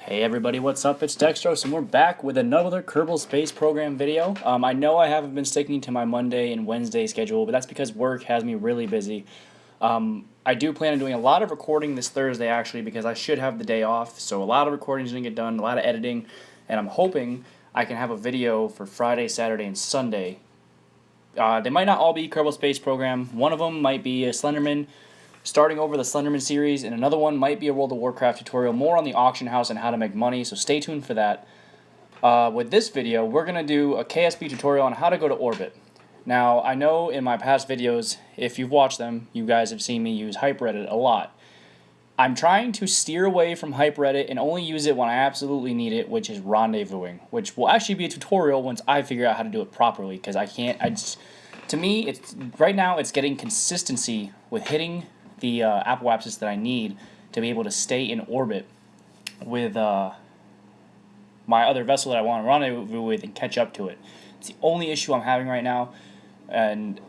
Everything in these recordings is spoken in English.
Hey everybody, what's up? It's Dextros, and we're back with another Kerbal Space Program video. I know I haven't been sticking to my Monday and Wednesday schedule, but that's because work has me really busy. I do plan on doing a lot of recording this Thursday, actually, because I should have the day off, so a lot of recording is going to get done, a lot of editing, and I'm hoping I can have a video for Friday, Saturday, and Sunday. They might not all be Kerbal Space Program. One of them might be a Slenderman, starting over the Slenderman series, and another one might be a World of Warcraft tutorial, more on the auction house and how to make money, so stay tuned for that. With this video, we're going to do a KSP tutorial on how to go to orbit. Now, I know in my past videos, if you've watched them, you guys have seen me use HyperEdit a lot. I'm trying to steer away from HyperEdit and only use it when I absolutely need it, which is rendezvousing, which will actually be a tutorial once I figure out how to do it properly, because to me, right now it's getting consistency with hitting the apoapsis that I need to be able to stay in orbit with my other vessel that I want to rendezvous with and catch up to it. It's the only issue I'm having right now, and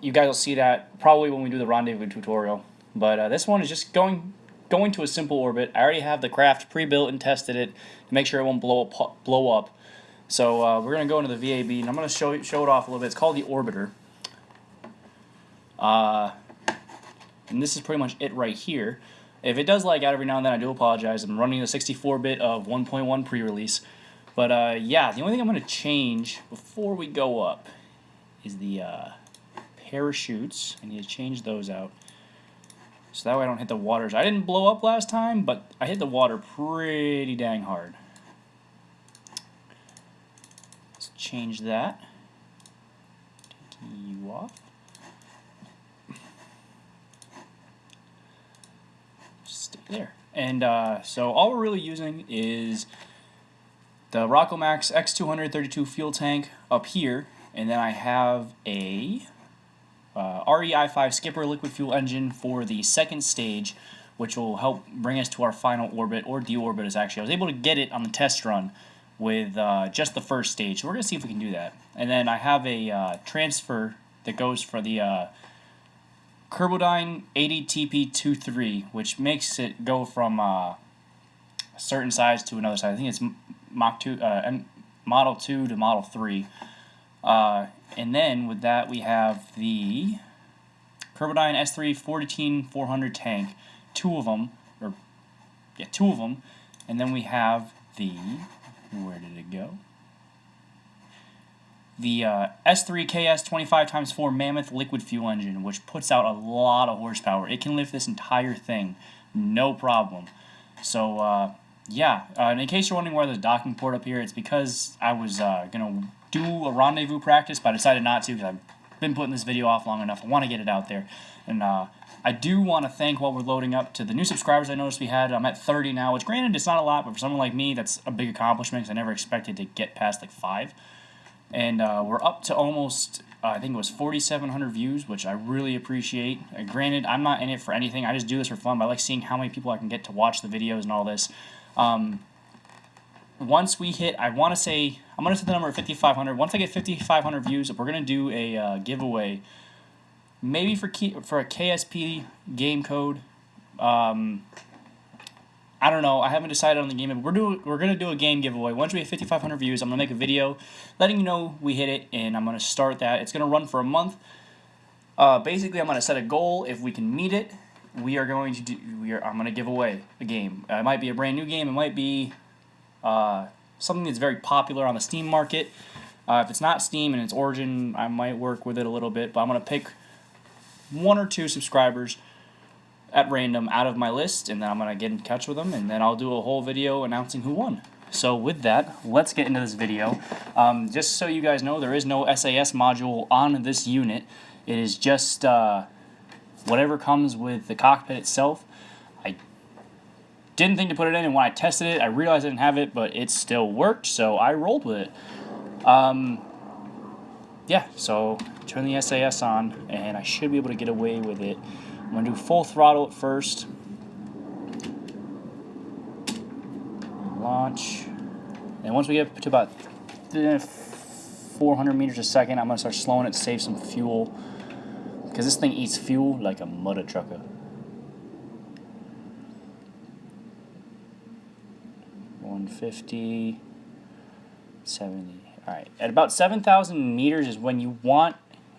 you guys will see that probably when we do the rendezvous tutorial. But this one is just going to a simple orbit. I already have the craft pre-built and tested it to make sure it won't blow up. So we're going to go into the VAB, and I'm going to show it off a little bit. It's called the Orbiter. And this is pretty much it right here. If it does lag out every now and then, I do apologize. I'm running a 64-bit of 1.1 pre-release. But yeah, the only thing I'm going to change before we go up is the parachutes. I need to change those out, so that way I don't hit the waters. I didn't blow up last time, but I hit the water pretty dang hard. Let's change that. Take you off. Stay there. And so all we're really using is the Rockomax X232 fuel tank up here, and then I have a REI5 Skipper liquid fuel engine for the second stage, which will help bring us to our final orbit, or deorbit is actually. I was able to get it on the test run with just the first stage, so we're going to see if we can do that. And then I have a transfer that goes for the Kerbodyne 80TP23, which makes it go from a certain size to another size. I think it's Model 2 to Model 3. And then with that we have the Kerbodyne S3 14400 tank, two of them, and then we have the, where did it go? The S3 KS 25x4 Mammoth liquid fuel engine, which puts out a lot of horsepower. It can lift this entire thing, no problem. So yeah, and in case you're wondering why there's a docking port up here, it's because I was gonna do a rendezvous practice, but I decided not to because I've been putting this video off long enough. I want to get it out there, and I do want to thank, while we're loading up, to the new subscribers I noticed we had. I'm at 30 now, which granted it's not a lot, but for someone like me, that's a big accomplishment because I never expected to get past like 5. And we're up to almost, I think it was 4,700 views, which I really appreciate. Granted, I'm not in it for anything. I just do this for fun, but I like seeing how many people I can get to watch the videos and all this. Once we hit, I want to say, I'm going to set the number at 5,500. Once I get 5,500 views, we're going to do a giveaway, maybe for a KSP game code. I don't know. I haven't decided on the game. We're going to do a game giveaway. Once we hit 5,500 views, I'm going to make a video letting you know we hit it, and I'm going to start that. It's going to run for a month. Basically, I'm going to set a goal. If we can meet it, I'm going to give away a game. It might be a brand new game. It might be something that's very popular on the Steam market. If it's not Steam and it's Origin, I might work with it a little bit, but I'm going to pick 1 or 2 subscribers at random out of my list, and then I'm going to get in touch with them, and then I'll do a whole video announcing who won. So with that, let's get into this video. Just so you guys know, there is no SAS module on this unit. It is just whatever comes with the cockpit itself. I didn't think to put it in, and when I tested it, I realized I didn't have it, but it still worked, so I rolled with it. Yeah, so turn the SAS on, and I should be able to get away with it. I'm going to do full throttle at first. Launch. And once we get to about 400 meters a second, I'm going to start slowing it to save some fuel, because this thing eats fuel like a mother trucker. 150, 70. All right, at about 7,000 meters is when you want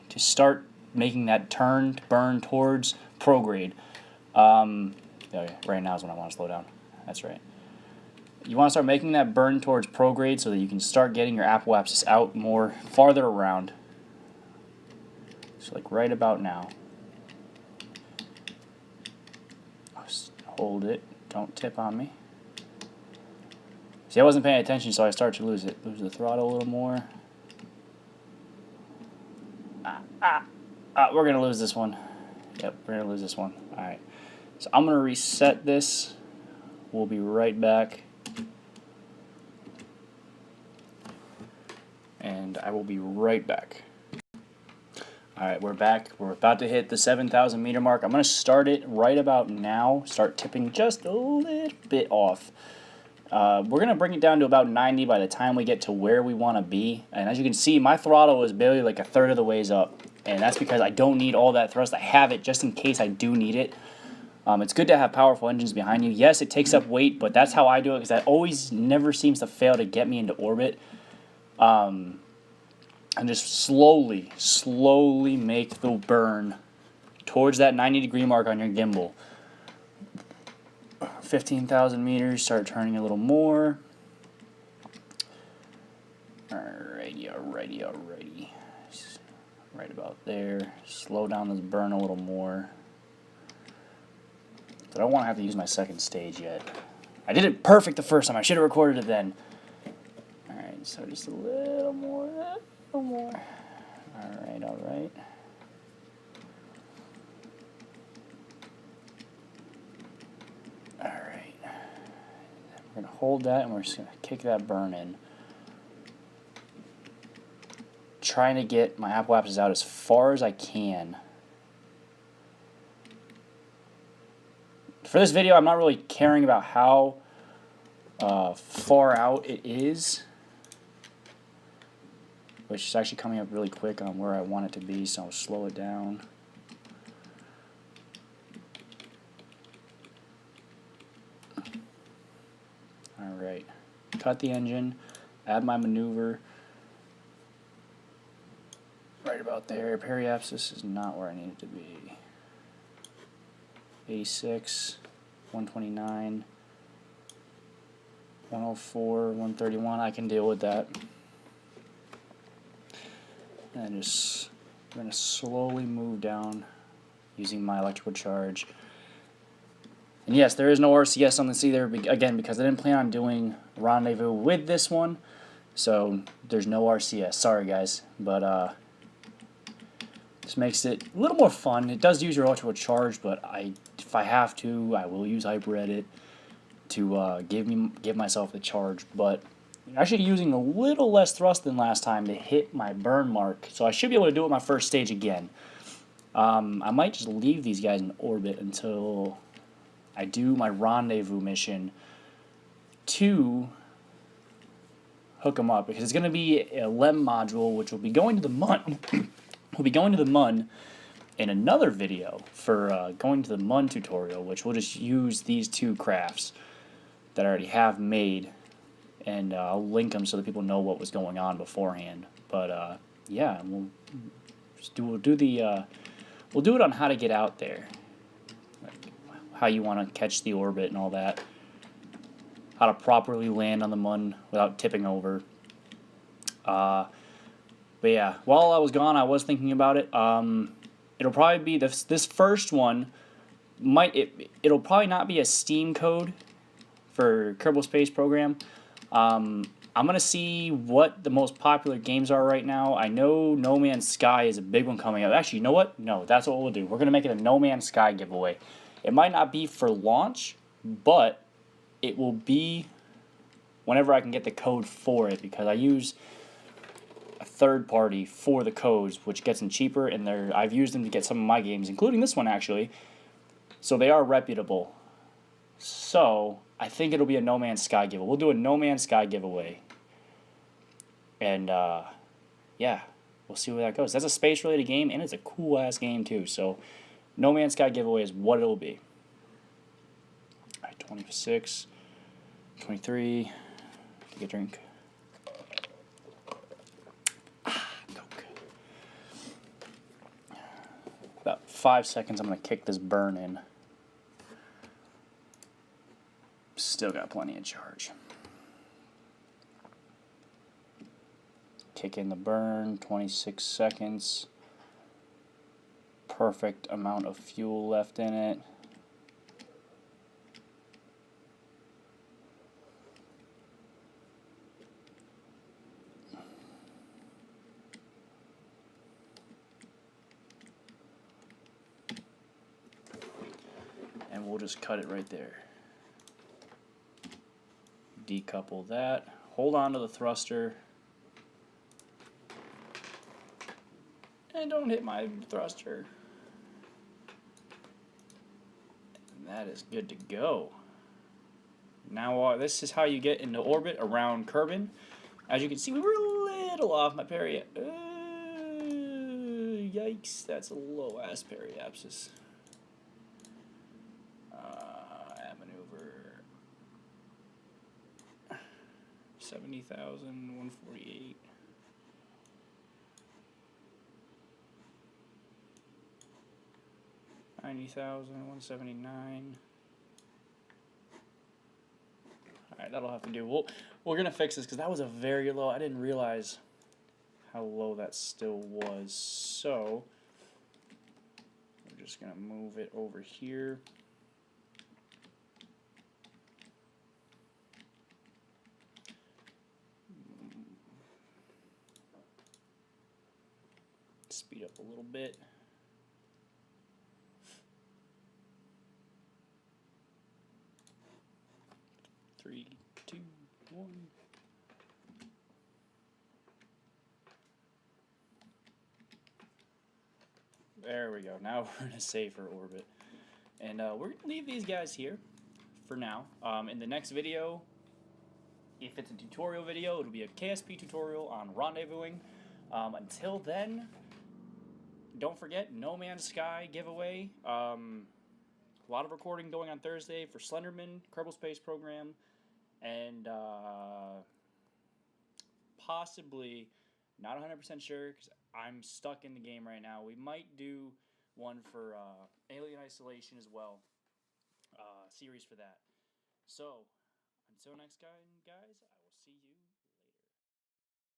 to start making that turn to burn towards prograde. Okay, right now is when I want to slow down. That's right. You want to start making that burn towards prograde so that you can start getting your apoapsis out more farther around. So like right about now. Just hold it. Don't tip on me. See, I wasn't paying attention, so I start to lose it. Lose the throttle a little more. We're going to lose this one. Yep, we're going to lose this one. Alright. So I'm going to reset this. We'll be right back. And I will be right back. Alright, we're back. We're about to hit the 7,000 meter mark. I'm going to start it right about now. Start tipping just a little bit off. We're going to bring it down to about 90 by the time we get to where we want to be. And as you can see, my throttle is barely like a third of the ways up. And that's because I don't need all that thrust. I have it just in case I do need it. It's good to have powerful engines behind you. Yes, it takes up weight, but that's how I do it because that always never seems to fail to get me into orbit. And just slowly make the burn towards that 90-degree mark on your gimbal. 15,000 meters, start turning a little more. Alrighty. Right about there. Slow down this burn a little more. I don't want to have to use my second stage yet. I did it perfect the first time. I should have recorded it then. Alright, so just a little more. Alright. Alright. We're going to hold that and we're just going to kick that burn in. Trying to get my apoapsis out as far as I can. For this video, I'm not really caring about how far out it is, which is actually coming up really quick on where I want it to be, so I'll slow it down. Alright, cut the engine, add my maneuver. Right about there. Periapsis is not where I need it to be. 86, 129, 104, 131. I can deal with that. And just I'm going to slowly move down using my electrical charge. And yes, there is no RCS on this either, again, because I didn't plan on doing rendezvous with this one. So there's no RCS. Sorry, guys. But this makes it a little more fun. It does use your electrical charge, but if I have to, I will use HyperEdit to give myself the charge. But actually using a little less thrust than last time to hit my burn mark, so I should be able to do it my first stage again. I might just leave these guys in orbit until I do my rendezvous mission to hook them up, because it's going to be a LEM module which will be going to the MUN. We'll be going to the MUN in another video for going to the MUN tutorial, which we'll just use these two crafts that I already have made, and I'll link them so that people know what was going on beforehand. But yeah, we'll do it on how to get out there, like how you want to catch the orbit and all that, how to properly land on the MUN without tipping over. But yeah, while I was gone, I was thinking about it. It'll probably be this first one. It'll probably not be a Steam code for Kerbal Space Program. I'm gonna see what the most popular games are right now. I know No Man's Sky is a big one coming up. Actually, you know what? No, that's what we'll do. We're gonna make it a No Man's Sky giveaway. It might not be for launch, but it will be whenever I can get the code for it, because I use a third party for the codes, which gets them cheaper, and I've used them to get some of my games, including this one actually, so they are reputable. So I think it'll be a No Man's Sky giveaway. We'll do a No Man's Sky giveaway, and yeah, we'll see where that goes. That's a space related game, and it's a cool ass game too, so No Man's Sky giveaway is what it'll be. Alright, 26, 23, Take a drink. Coke. About 5 seconds, I'm going to kick this burn in. Still got plenty of charge. Kick in the burn, 26 seconds. Perfect amount of fuel left in it. And we'll just cut it right there. Decouple that. Hold on to the thruster. And don't hit my thruster. And that is good to go. Now this is how you get into orbit around Kerbin. As you can see, we were a little off my yikes, that's a low ass periapsis. Maneuver 70,000, 148. $90,000, 179. Alright, that'll have to do. We're gonna fix this because that was a very low. I didn't realize how low that still was. So we're just gonna move it over here. Speed up a little bit. 3, 2, 1. There we go. Now we're in a safer orbit. And we're going to leave these guys here for now. In the next video, if it's a tutorial video, it'll be a KSP tutorial on rendezvousing. Until then, don't forget, No Man's Sky giveaway. A lot of recording going on Thursday for Slenderman, Kerbal Space Program, and possibly, not 100% sure, because I'm stuck in the game right now. We might do one for Alien Isolation as well, series for that. So, until next time, guys.